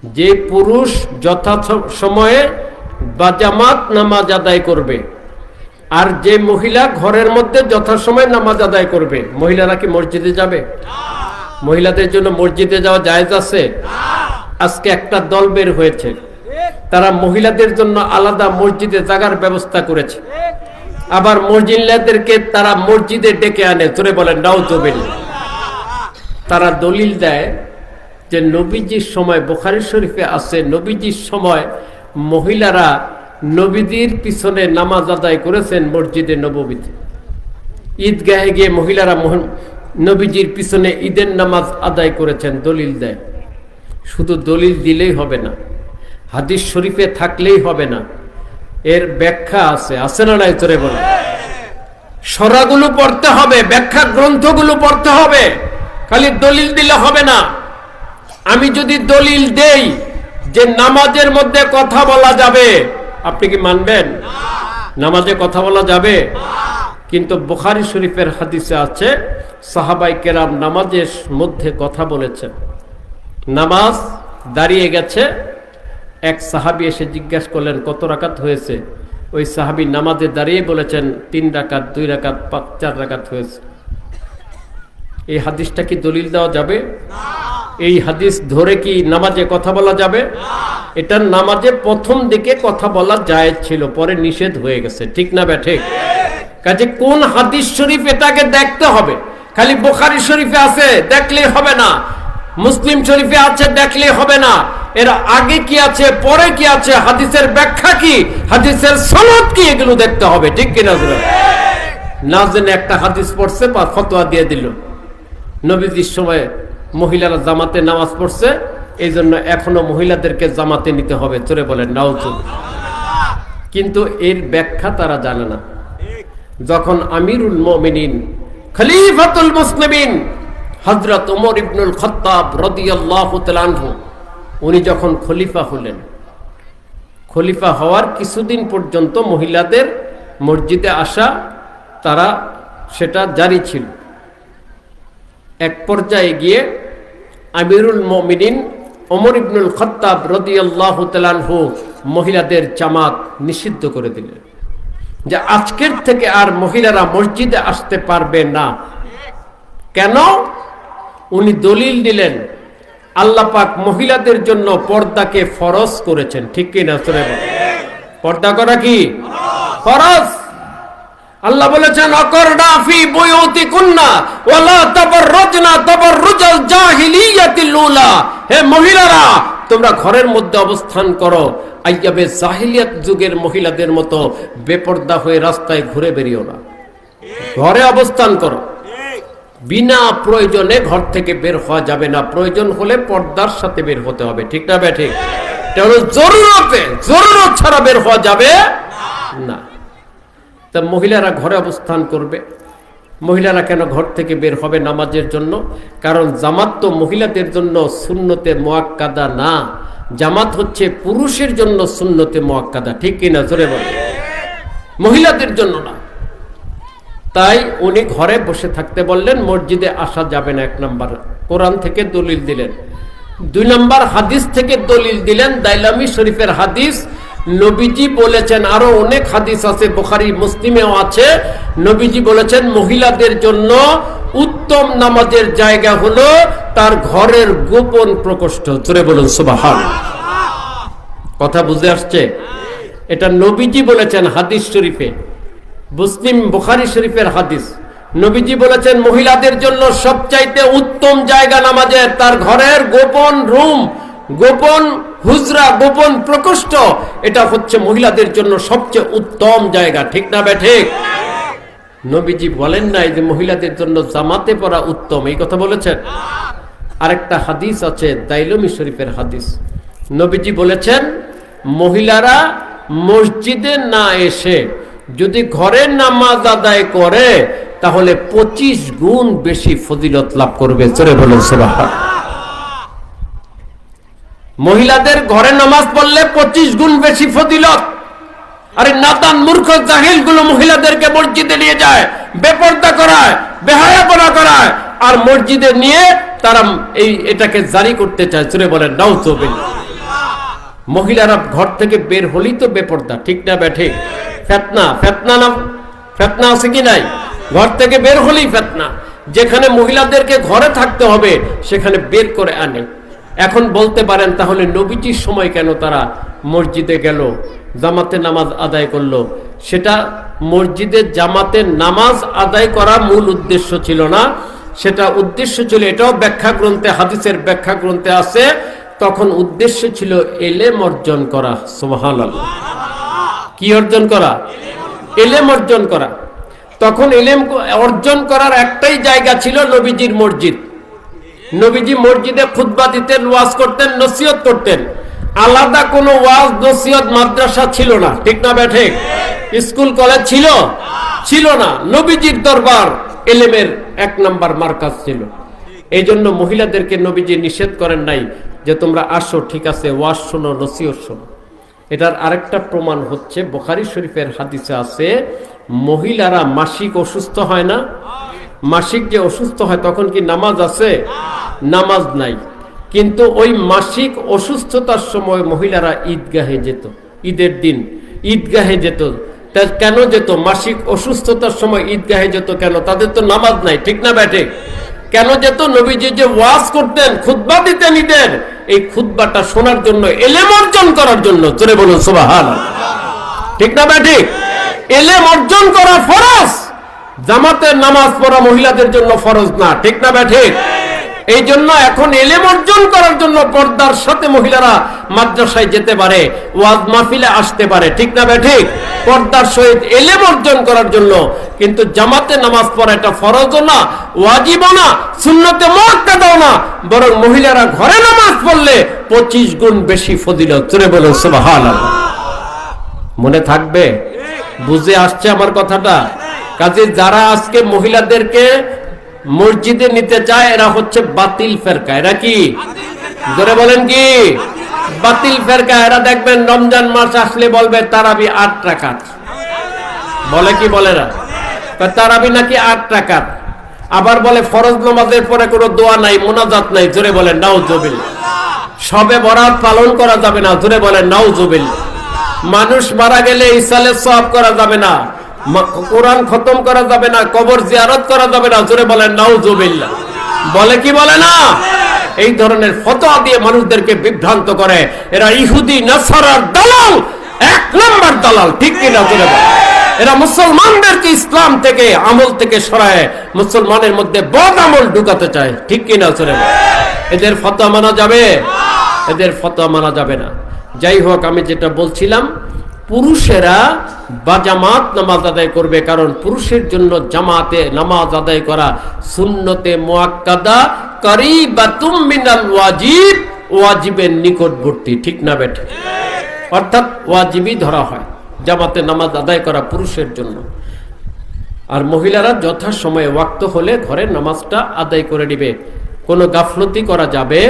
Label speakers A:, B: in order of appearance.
A: যে পুরুষ যথা সময়ে বা জামাত নামাজ আদায় করবে, আর যে মহিলা ঘরের মধ্যে যথাসময়ে নামাজ আদায় করবে। মহিলারা কি মসজিদে যাবে? মহিলাদের জন্য মসজিদে যাওয়া জায়েজ আছে? আজকে একটা দল বের হয়েছে, তারা মহিলাদের জন্য আলাদা মসজিদে জায়গার ব্যবস্থা করেছে, আবার মহিলাদেরকে তারা মসজিদে ডেকে আনে। জোরে বলেন নাউজুবিল্লাহ। তারা দলিল দেয় যে নবীজির সময়, বুখারী শরীফে আছে, নবীজির সময় মহিলারা নবীজির পিছনে নামাজ আদায় করেছেন মসজিদে নববীতে। ঈদগাহে গিয়ে মহিলারা নবীজির পিছনে ঈদের নামাজ আদায় করেছেন, দলিল দেয়। শুধু দলিল দিলেই হবে না, হাদিস শরীফে থাকলেই হবে না, এর ব্যাখ্যা আছে না নাই? তোরে বলে সরাগুলো পড়তে হবে, ব্যাখ্যা গ্রন্থগুলো পড়তে হবে, খালি দলিল দিলে হবে না। আমি যদি দলিল দেই যে নামাজের মধ্যে কথা বলা যাবে, আপনি কি মানবেন? নামাজে কথা বলা যাবে? কিন্তু বুখারী শরীফের হাদিসে আছে সাহাবায়ে কেরাম নামাজের মধ্যে কথা বলেছেন। নামাজ দাঁড়িয়ে গেছে, এক সাহাবী এসে জিজ্ঞাসা করলেন কত রাকাত হয়েছে। ওই সাহাবী নামাজে দাঁড়িয়ে বলেছেন 3 রাকাত, 2 রাকাত, 4 রাকাত হয়েছে। এই হাদিসটা কি দলিল দেওয়া যাবে? এই হাদিস ধরে কি নামাজে কথা বলা যাবে? এটা নামাজে প্রথম দিকে কথা বলা জায়েজ ছিল, পরে নিষেধ হয়ে গেছে, ঠিক না ঠিক? কাজে কোন হাদিস শরীফ এটাকে দেখতে হবে। খালি বুখারী শরীফে আছে দেখলেই হবে না, মুসলিম শরীফে আছে দেখলেই হবে না, এর আগে কি আছে, পরে কি আছে, হাদিসের ব্যাখ্যা কি, হাদিসের সনদ কি, এগুলো দেখতে হবে, ঠিক কিনা? না জেনে একটা হাদিস পড়ছে বা ফতোয়া দিয়ে দিল। নবীজির সময় মহিলারা জামাতে নামাজ পড়ছে, এই জন্য এখনো মহিলাদেরকে জামাতে নিতে হবে। চলে বলেন নাউজুবিল্লাহ। কিন্তু এর ব্যাখ্যা তারা জানে না। যখন আমিরুল মুমিনিন খলিফাতুল মুসলিমিন হযরত ওমর ইবনুল খাত্তাব রাদিয়াল্লাহু তাআলা আনহু, উনি যখন খলিফা হলেন, খলিফা হওয়ার কিছুদিন পর্যন্ত মহিলাদের মসজিদে আসা তারা সেটা জারি ছিল। এক পর্যায়ে গিয়ে আমিরুল মুমিনিন ওমর ইবনুল খাত্তাব রাদিয়াল্লাহু তাআলা আনহু মহিলাদের জামাত নিষিদ্ধ করে দিলেন, যে আজকের থেকে আর মহিলারা মসজিদে আসতে পারবে না। কেন? উনি দলিল দিলেন আল্লাহ পাক মহিলাদের জন্য পর্দাকে ফরজ করেছেন, ঠিক কি না? পর্দা করা কি ফরজ? আল্লাহ বলেছেন অকরনা ফি বুয়ুতিকুন্না ওয়ালা তাবাররুজনা তাবাররুজাল জাহিলিয়াতিল উলা, হে মহিলারা তোমরা ঘরের মধ্যে অবস্থান করো, আইয়াবে জাহিলিয়াত যুগের মহিলাদের মতো বেপর্দা হয়ে রাস্তায় ঘুরে বেরিও না, ঘরে অবস্থান করো। বিনা প্রয়োজনে ঘর থেকে বের হওয়া যাবে না, প্রয়োজন হলে পর্দার সাথে বের হতে হবে, ঠিক না ঠিক? জরুরত ছাড়া বের হওয়া যাবে না। তা মহিলারা ঘরে অবস্থান করবে। মহিলারা কেন ঘর থেকে বের হবে নামাজের জন্য? কারণ জামাত তো মহিলাদের জন্য সুন্নতে মুআক্কাদা না, জামাত হচ্ছে পুরুষের জন্য সুন্নতে মুআক্কাদা, ঠিক কিনা? জোরে বলে, মহিলাদের জন্য না। তাই উনি ঘরে বসে থাকতে বললেন, মসজিদে আসা যাবে না। 1 নম্বর কোরআন থেকে দলিল দিলেন। 2 নম্বর হাদিস থেকে দলিল দিলেন, দাইলামি শরীফের হাদিস। নবীজি বলেছেন, আরো অনেক হাদিস আছে, বুখারী মুসলিমেও আছে, নবীজি বলেছেন মহিলাদের জন্য উত্তম নামাজের জায়গা হলো তার ঘরের গোপন প্রকোষ্ঠ। জোরে বলুন সুবহানাল্লাহ। কথা বুঝে আসছে? এটা নবীজি বলেছেন হাদিস শরীফে, মুসলিম বুখারী শরীফের হাদিস। নবীজি বলেছেন মহিলাদের জন্য সবচাইতে উত্তম জায়গা নামাজের তার ঘরের গোপন রুম, গোপন হুজরা, গোপন প্রকোষ্ঠ, এটা হচ্ছে মহিলাদের জন্য সবচেয়ে উত্তম জায়গা, ঠিক না ঠিক? নবীজি বলেন নাই যে মহিলাদের জন্য জামাতে পড়া উত্তম, এই কথা বলেছেন? আরেকটা হাদিস আছে দাইলামি শরীফের হাদিস, নবীজি বলেছেন মহিলারা মসজিদে না এসে যদি ঘরে নামাজ আদায় করে তাহলে 25 গুণ বেশি ফজিলত লাভ করবে। জোরে বলুন সুবহানাল্লাহ। মহিলাদের ঘরে নামাজ পড়লে 25 গুণ বেশি ফজিলত। আরে নাদান মূর্খ জাহিল গুলো মহিলাদেরকে মসজিদে নিয়ে যায়, বেপরদা করায়, বেহায়াপনা করায়, আর মসজিদে নিয়ে তারা এটাকে জারি করতে চায়। জোরে বলেন নাউজুবিল্লাহ। মহিলারা ঘর থেকে বের হলেই তো বেপর্দা, ঠিক না ব্যাঠিক? ফেতনা, ফেতনা না, ফেতনা আছে কি নাই? ঘর থেকে বের হলেই ফেতনা। যেখানে মহিলাদেরকে ঘরে থাকতে হবে সেখানে বের করে আনে। এখন বলতে পারেন তাহলে নবীজির সময় কেন তারা মসজিদে গেল, জামাতে নামাজ আদায় করলো? সেটা মসজিদে জামাতে নামাজ আদায় করা মূল উদ্দেশ্য ছিল না, সেটা উদ্দেশ্য ছিল, এটাও ব্যাখ্যা গ্রন্থে, হাদিসের ব্যাখ্যা গ্রন্থে আছে, তখন উদ্দেশ্য ছিল এলেম অর্জন করা। সুবহানাল্লাহ। কি অর্জন করা? এলেম অর্জন করা। তখন এলেম অর্জন করার একটাই জায়গা ছিল নবীজির মসজিদ। নবীজি মসজিদে খুতবা দিতেন, ওয়াজ করতেন, নসিহত করতেন। আলাদা কোনো ওয়াজ নসিহত মাদ্রাসা ছিল না, ঠিক না ব্যাঠিক? স্কুল কলেজ ছিল? ছিল না। নবীজির দরবার এলেমের এক নাম্বার মার্কাজ ছিল। এই জন্য মহিলাদেরকে নবীজি নিষেধ করেন নাই যে তোমরা আসো, ঠিক আছে, ওয়াজ শোনো, নসিহত শোনো। এটার আরেকটা প্রমাণ হচ্ছে বুখারী শরীফের হাদিসে আছে, মহিলারা মাসিক অসুস্থ হয় না? মাসিক যে অসুস্থ হয় তখন কি নামাজ আছে? নামাজ নাই। কিন্তু ওই মাসিক অসুস্থতার সময় মহিলারা ঈদগাহে যেত, ঈদের দিন ঈদগাহে যেত। তা কেন যেত? মাসিক অসুস্থতার সময় ঈদগাহে যেত কেন? তাদের তো নামাজ নাই, ঠিক না ব্যাঠিক? কেন যেত? নবীজি যে ওয়াজ করতেন, খুতবা দিতেন ঈদের, এই খুতবাটা শোনার জন্য, এলেম অর্জন করার জন্য। জোরে বলুন সুবহানাল্লাহ। ঠিক না ব্যাঠিক? এলেম অর্জন করা ফরজ, জামাতের নামাজ পড়া মহিলাদের জন্য ফরজ না, ঠিক না ব্যাঠিক? এই জন্য এখন এলেম অর্জন করার জন্য পর্দার সাথে মহিলারা মাদ্রাসায় যেতে পারে, ওয়াজ মাহফিলে আসতে পারে, ঠিক না ব্যাঠিক? পর্দার সহিত এলেম অর্জন করার জন্য। কিন্তু জামাতে নামাজ পড়া এটা ফরজও না, ওয়াজিবও না, সুন্নতে মুআক্কাদাও না, বরং মহিলারা ঘরে নামাজ পড়লে 25 গুণ বেশি ফজিলত। জোরে বলুন সুবহানাল্লাহ। মনে থাকবে? বুঝে আসছে আমার কথাটা? কাজে যারা আজকে মহিলাদেরকে মসজিদে নিতে চায় এরা হচ্ছে বাতিল ফেরকা। এরা কি? জোরে বলেন কি? বাতিল ফেরকা। এরা দেখবেন রমজান মাস আসলে বলবে তারাবি 8 রাকাত। বলে কি বলে না? তারাবি নাকি 8 রাকাত। আবার বলে ফরজ নামাজের পরে কোনো দোয়া নাই, মোনাজাত নাই। জোরে বলেন নাউজুবিল্লাহ। শবে বরাত পালন করা যাবে না। জোরে বলেন নাউজুবিল্লাহ। মানুষ মারা গেলে ইসালে সওয়াব করা যাবে না, কোরআন খতম করা যাবে না, কবর জিয়ারত করা যাবে না। জোরে বলেন নাউজুবিল্লাহ। বলে কি বলে না? এই ধরনের ফতোয়া দিয়ে মানুষদেরকে বিভ্রান্ত করে। এরা ইহুদি নাসারার দালাল, 1 নম্বর দালাল, ঠিক কিনা? জোরে বলেন। এরা মুসলমানদেরকে ইসলাম থেকে, আমল থেকে সরায় মুসলমানের মধ্যে বদ আমল ঢুকাতে চায়, ঠিক কিনা? জোরে বলেন। এদের ফতোয়া মানা যাবে? এদের ফতোয়া মানা যাবে না। যাই হোক, আমি যেটা বলছিলাম, পুরুষেরা বাজামাত নামাজ আদায় করবে, কারণ পুরুষের জন্য জামাতে নামাজ আদায় করা সুন্নতে মুআক্কাদা করিবাতুম মিনাল ওয়াজিব, ওয়াজিবের নিকটবর্তী, ঠিক না বেটা? অর্থাৎ ওয়াজিবই ধরা হয় জামাতে নামাজ আদায় করা পুরুষের জন্য। আর মহিলারা যথাসময়ে ওয়াক্ত হলে ঘরে নামাজটা আদায় করে নেবে, কোনো গাফলতি করা যাবে